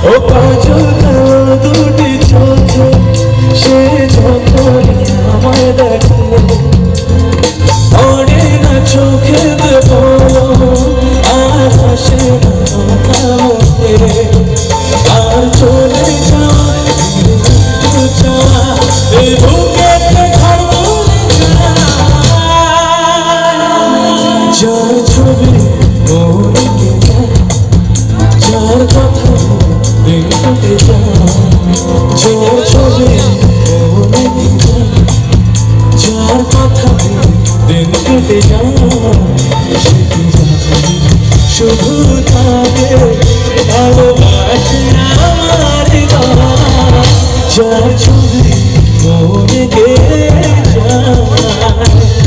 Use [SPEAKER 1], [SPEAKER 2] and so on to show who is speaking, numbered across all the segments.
[SPEAKER 1] ও পাঁচটা দুটি চোখে সে যখন আমায় দেখে পড়ে না চোখেতে বলো আর হাসে না কথা মুখে আর চলে যায় এই বুকেতে ঘর যার ছবি মনে যায় যার কথা দেখতে যায় যার ছবি মনে যায় যার কথা দিন কেটে যায় শুধু তাকে ভালোবাসে আমার যার ছবি মনে গেয়ে যায়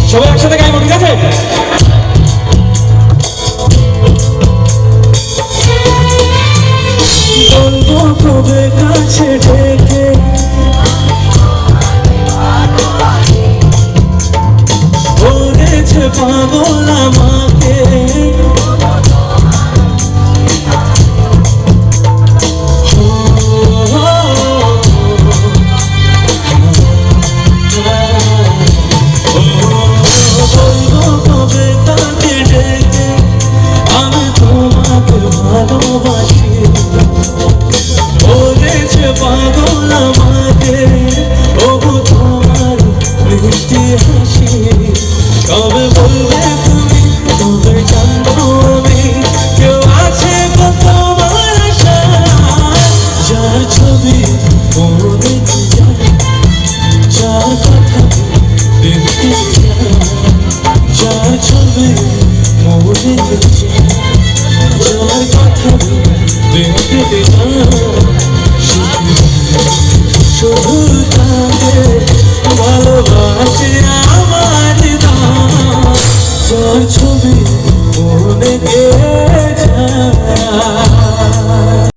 [SPEAKER 1] সবাই একসাথে গাইব, ঠিক আছে? বলবো কবে কাছে ডেকে বলেছে পাগল আমাকে ভালোবাসি বলেছে পাগল আমাকে ওগো তোমার মিষ্টি হাসি কবে বলবে তুমি কবে জানবো আমি কেউ আছে তোমার আশা যার ছবি মনে যায় যার কথা দেখতে যায় যার ছবি মনে যায় যার কথা দেখতে শুধু তাকে ভালোবাসে আমার যার ছবি মনে